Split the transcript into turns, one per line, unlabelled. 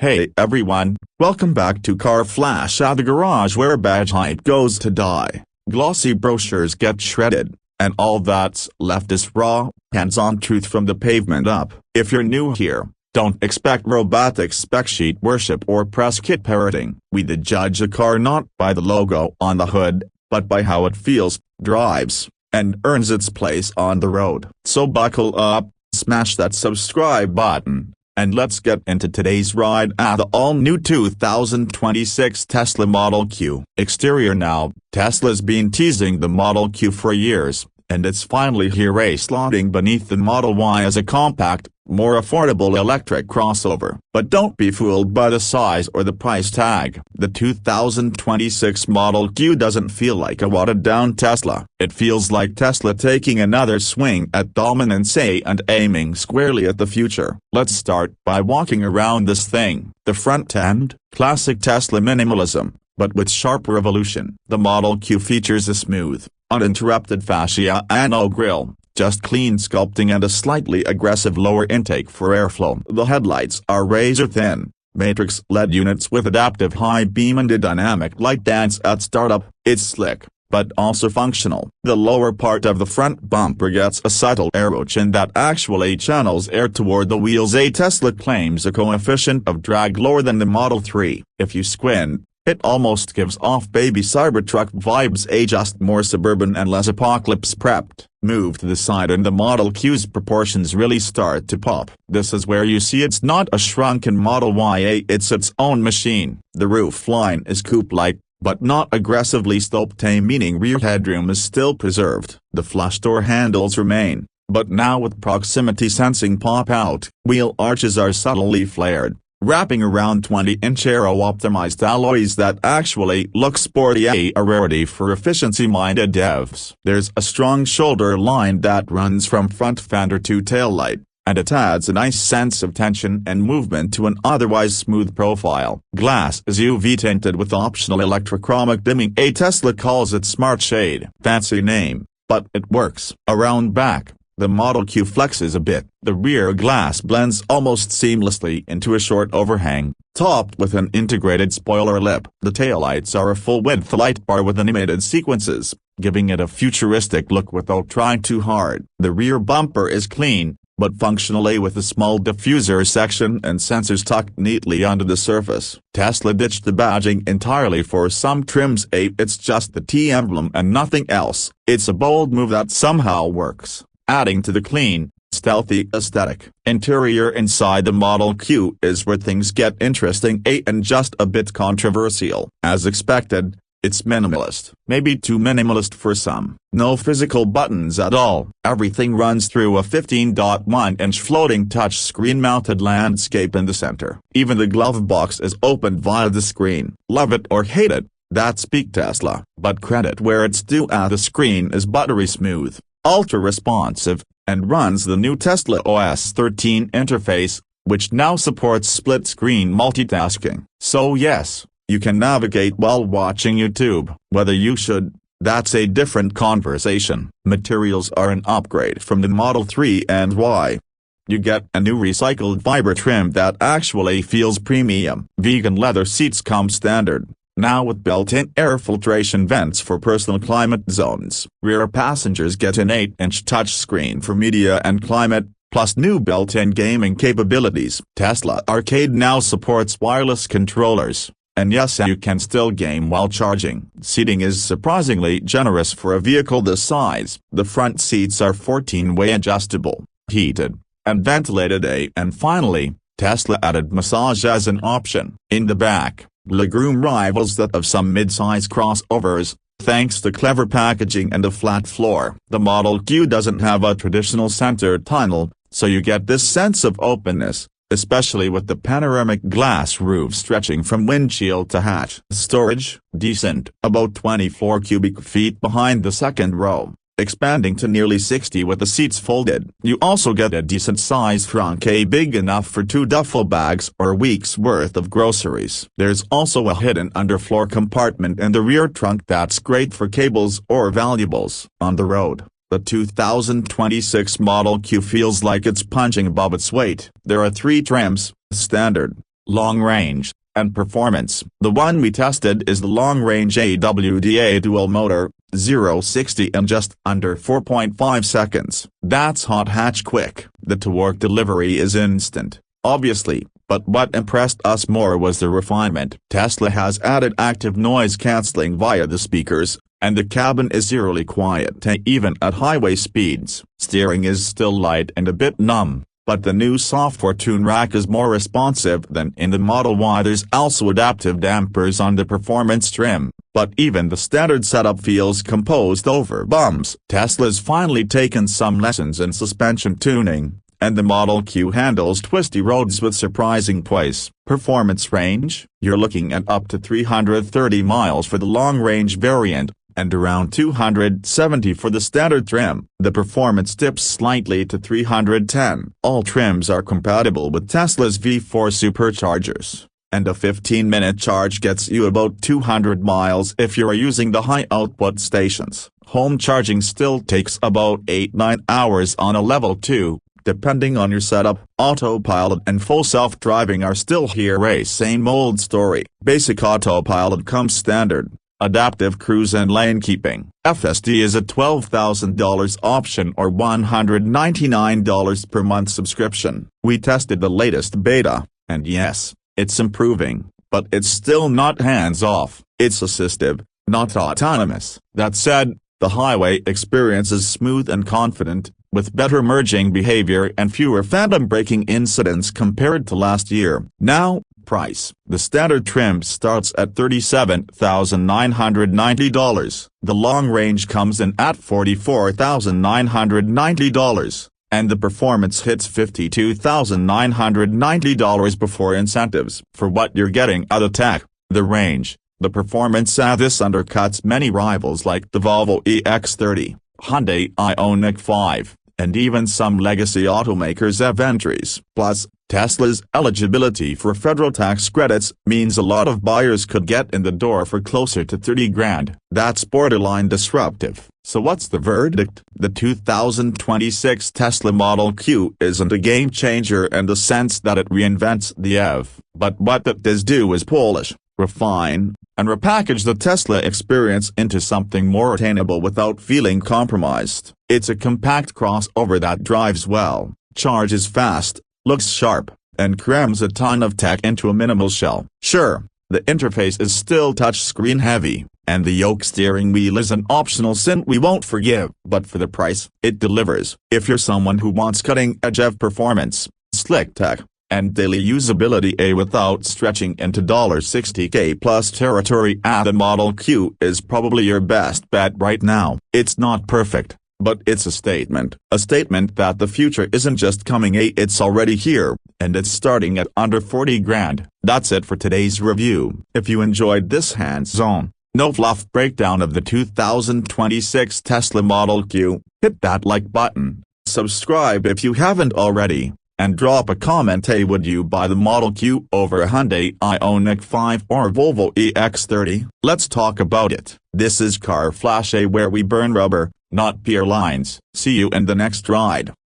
Hey everyone, welcome back to Car Flash at the garage where badge height goes to die, glossy brochures get shredded, and all that's left is raw, hands-on truth from the pavement up. If you're new here, don't expect robotic spec sheet worship or press kit parroting. We judge a car not by the logo on the hood, but by how it feels, drives, and earns its place on the road. So buckle up, smash that subscribe button, and let's get into today's ride at the all-new 2026 Tesla Model Q. Exterior. Now, Tesla's been teasing the Model Q for years, and it's finally here, slotting beneath the Model Y as a compact, more affordable electric crossover. But don't be fooled by the size or the price tag. The 2026 Model Q doesn't feel like a watered-down Tesla. It feels like Tesla taking another swing at dominance and aiming squarely at the future. Let's start by walking around this thing. The front end, classic Tesla minimalism, but with sharp revolution. The Model Q features a smooth, uninterrupted fascia ano grille, just clean sculpting and a slightly aggressive lower intake for airflow. The headlights are razor-thin, matrix LED units with adaptive high beam and a dynamic light dance at startup. It's slick, but also functional. The lower part of the front bumper gets a subtle aero chin that actually channels air toward the wheels. Tesla claims a coefficient of drag lower than the Model 3. If you squint, it almost gives off baby Cybertruck vibes, just more suburban and less apocalypse prepped. Move to the side and the Model Q's proportions really start to pop. This is where you see it's not a shrunken Model Y, it's its own machine. The roof line is coupe-like, but not aggressively sloped, meaning rear headroom is still preserved. The flush door handles remain, but now with proximity sensing pop-out. Wheel arches are subtly flared, wrapping around 20-inch aero-optimized alloys that actually look sporty, a rarity for efficiency-minded devs. There's a strong shoulder line that runs from front fender to taillight, and it adds a nice sense of tension and movement to an otherwise smooth profile. Glass is UV tinted with optional electrochromic dimming. Tesla calls it Smart Shade. Fancy name, but it works. Around back, the Model Q flexes a bit. The rear glass blends almost seamlessly into a short overhang, topped with an integrated spoiler lip. The taillights are a full-width light bar with animated sequences, giving it a futuristic look without trying too hard. The rear bumper is clean, but functionally with a small diffuser section and sensors tucked neatly under the surface. Tesla ditched the badging entirely for some trims. It's just the T emblem and nothing else. It's a bold move that somehow works, adding to the clean, stealthy aesthetic. Interior. Inside the Model Q is where things get interesting and just a bit controversial. As expected, it's minimalist. Maybe too minimalist for some. No physical buttons at all. Everything runs through a 15.1-inch floating touchscreen mounted landscape in the center. Even the glove box is opened via the screen. Love it or hate it, that's peak Tesla. But credit where it's due, the screen is buttery smooth, ultra-responsive, and runs the new Tesla OS 13 interface, which now supports split-screen multitasking. So yes, you can navigate while watching YouTube. Whether you should, that's a different conversation. Materials are an upgrade from the Model 3 and Y. You get a new recycled fiber trim that actually feels premium. Vegan leather seats come standard, now with built-in air filtration vents for personal climate zones. Rear passengers get an 8-inch touchscreen for media and climate, plus new built-in gaming capabilities. Tesla Arcade now supports wireless controllers, and yes, you can still game while charging. Seating is surprisingly generous for a vehicle this size. The front seats are 14-way adjustable, heated, and ventilated. And finally, Tesla added massage as an option. In the back, legroom rivals that of some mid-size crossovers, thanks to clever packaging and a flat floor. The Model Q doesn't have a traditional center tunnel, so you get this sense of openness, especially with the panoramic glass roof stretching from windshield to hatch. Storage, decent, about 24 cubic feet behind the second row, expanding to nearly 60 with the seats folded. You also get a decent-sized trunk, big enough for 2 duffel bags or a week's worth of groceries. There's also a hidden underfloor compartment in the rear trunk that's great for cables or valuables. On the road, the 2026 Model Q feels like it's punching above its weight. There are 3 trims: Standard, long range, and performance. The one we tested is the long-range AWDA dual-motor, 0-60 in just under 4.5 seconds. That's hot hatch quick. The torque delivery is instant, obviously, but what impressed us more was the refinement. Tesla has added active noise cancelling via the speakers, and the cabin is eerily quiet even at highway speeds. Steering is still light and a bit numb, but the new software tune rack is more responsive than in the Model Y. There's also adaptive dampers on the performance trim, but even the standard setup feels composed over bumps. Tesla's finally taken some lessons in suspension tuning, and the Model Q handles twisty roads with surprising poise. Performance range: you're looking at up to 330 miles for the long-range variant, and around 270 for the standard trim. The performance dips slightly to 310. All trims are compatible with Tesla's V4 superchargers, and a 15-minute charge gets you about 200 miles if you're using the high-output stations. Home charging still takes about 8-9 hours on a level 2, depending on your setup. Autopilot and full self-driving are still here, a same old story. Basic autopilot comes standard. Adaptive cruise and lane keeping (FSD) is a $12,000 option or $199 per month subscription. We tested the latest beta, and yes, it's improving, but it's still not hands-off. It's assistive, not autonomous. That said, the highway experience is smooth and confident, with better merging behavior and fewer phantom braking incidents compared to last year. Now, price. The standard trim starts at $37,990. The long range comes in at $44,990, and the performance hits $52,990 before incentives. For what you're getting out of tech, the range, the performance, this undercuts many rivals like the Volvo EX30, Hyundai Ioniq 5, and even some legacy automakers' EV entries. Plus, Tesla's eligibility for federal tax credits means a lot of buyers could get in the door for closer to 30 grand. That's borderline disruptive. So what's the verdict? The 2026 Tesla Model Q isn't a game changer in the sense that it reinvents the EV, but what it does do is polish, refine, and repackage the Tesla experience into something more attainable without feeling compromised. It's a compact crossover that drives well, charges fast, looks sharp, and crams a ton of tech into a minimal shell. Sure, the interface is still touchscreen heavy, and the yoke steering wheel is an optional sin we won't forgive, but for the price, it delivers. If you're someone who wants cutting-edge EV performance, slick tech, and daily usability without stretching into $60K plus territory, the Model Q is probably your best bet right now. It's not perfect, but it's a statement that the future isn't just coming, it's already here, and it's starting at under 40 grand. That's it for today's review. If you enjoyed this hands-on, no-fluff breakdown of the 2026 Tesla Model Q, hit that like button, subscribe if you haven't already, and drop a comment. Would you buy the Model Q over a Hyundai Ioniq 5 or Volvo EX30? Let's talk about it. This is Car Flash, where we burn rubber, not beer lines. See you in the next ride.